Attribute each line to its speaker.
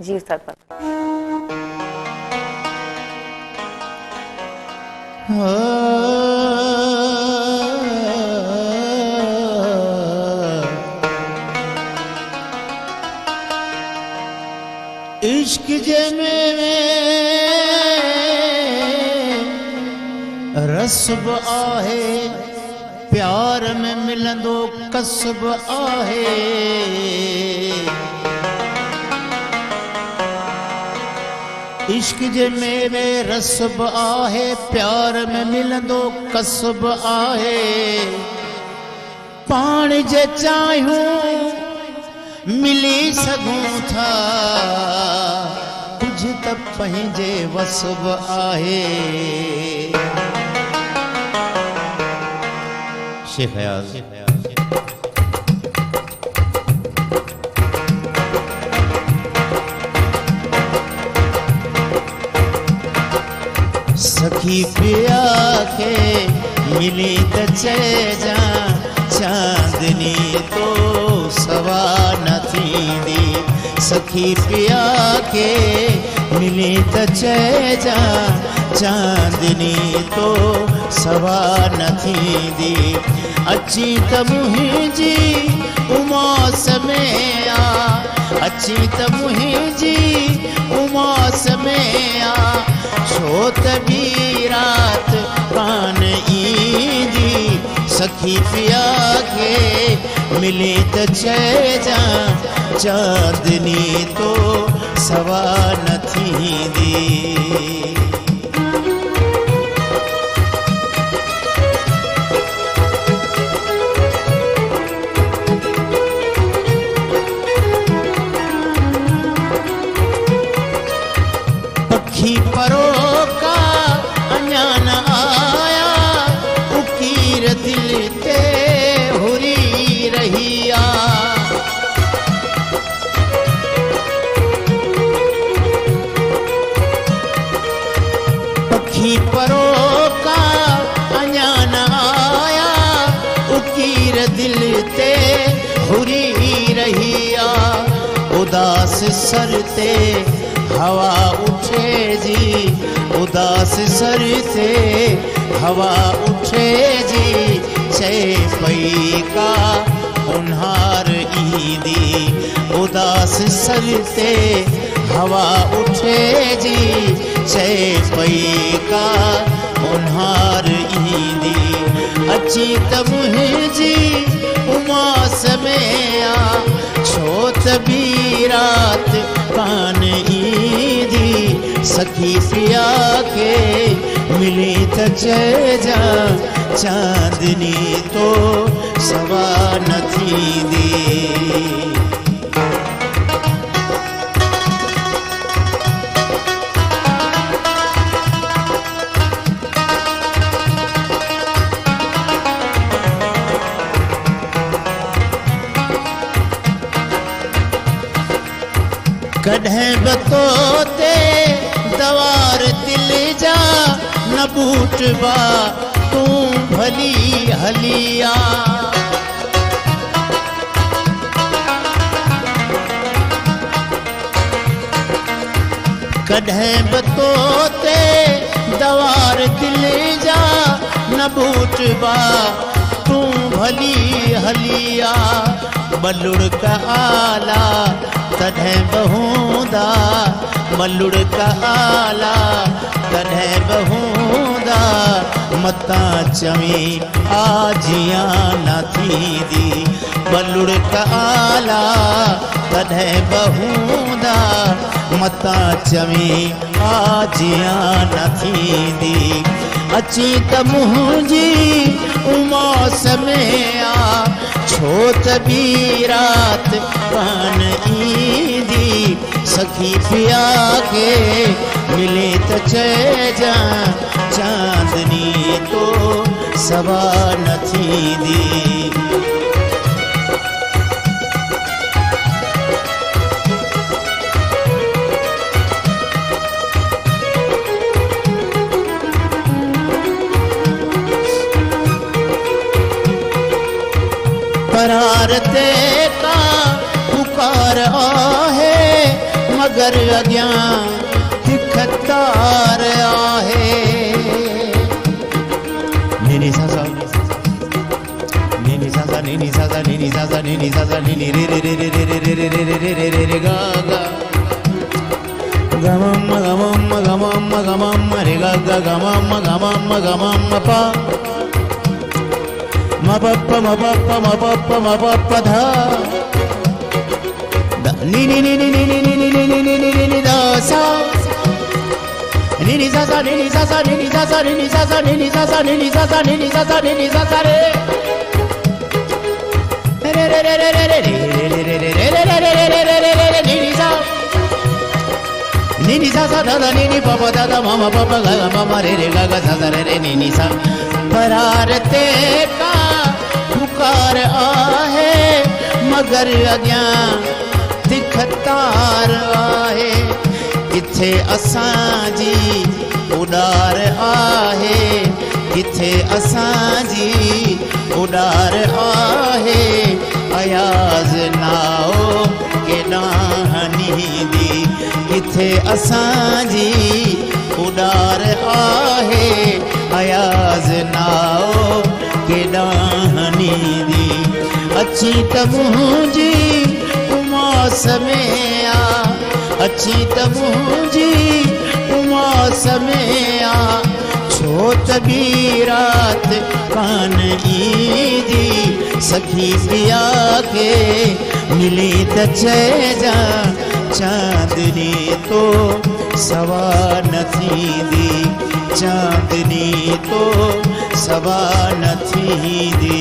Speaker 1: जी उस्ताद पर।
Speaker 2: इश्क जे में रसब आहे, प्यार में मिलंदो कसब आहे। इश्क जे में रसब आहे, प्यार में मिलंदो कसब आहे। पाण जे चाहियूं मिली सघूं था, कुछ त पंहिंजे वसब आहे। शेख अयाज़ सखी पिया के मिली त चइजा, चांदनी तो सवा न थींदी। सखी पिया के मिली त चइजा, चांदनी तो सवा न थींदी। अची त मुंहिंजी उमास में आ, अची त मुंहिंजी उमास में आ। छो त ॿी रात कान ईंदी। सखी पिया के मिले त चइजा, चांदनी तो सवा न थींदी। पखी परो का अञा न आया, उकीर दिल ते हुरी रही आ। पखी परो का अञा न आया, उकीर दिल ते हुरी रही आ। उदास सर ते हवा उठे जी, उदास सर से हवा उठे जी। चए पई का उन्हार ईंदी। उदास सर से हवा उठे जी, चए पई का उन्हार ईंदी। अची त मुंहिंजी उमास में आ, छो त ॿी रात कान ईंदी। सखी पिया के मिली त चइजा, चांदनी तो सवा न थींदी। कॾहिं बि तो ते दवार दिल जा न बूटबा, तूं भली हलिया। कॾहिं बि तो ते दवार दिल जा न बूटबा, तूं भली हलिया। बलुड़ का आला तॾहिं बि हूंदा, बलुड़ का आला तॾहिं बि हूंदा। मतां चवी आजियां न थींदी। बलुड़ का आला तॾहिं बि हूंदा, मतां चवी आजियां न थींदी। अची त मुंहिंजी उमास में आ, छो त ॿी रात कान ईंदी। सखी पिया के मिले त चइजा, चांदनी तो सवा न थींदी। करार ते का पुकार आहे, मगर अॻियां तिखतार आहे। नीनी सासा नीनी सासा नीनी सासा नीनी सासा नीनी सासा नीनी रे रे रे रे रे रे रे रे रे रे रे रे रे गा गा गमम गमम गमम गमम रे गा गा गमम गमम गमम पा म प प म प प म प प म प प धा नी नी नी नी नी नी नी नी नी नी नी नी नी दा सा नीनी सासा नीनी सासा नीनी सासा नीनी सासा नीनी सासा नीनी सासा नीनी सासा नीनी सासा रे रे रे रे रे रे रे रे रे रे रे रे रे रे रे नीनी सा नीनी सासा दादा नीनी पापा दादा मामा पापा गा मामा रे रे गा गा सासा रे रे नीनी सा परारते का पुकार आहे मगर अॻियां तिखतार आहे। किथे असांजी उॾार आहे किथे असांजी उॾार आहे। अयाज़ नाओ केॾां हनींदी किथे असांजी उॾार आहे। अयाज़ नाओ केॾां हनींदी अची त मुंहिंजी उमास में आ अची त मुंहिंजी उमास में आ छो त ॿी रात कान ईंदी सखी पिया खे मिली त चइजां चांदनी तो सवा न थींदी चांदनी तो सवा न थींदी।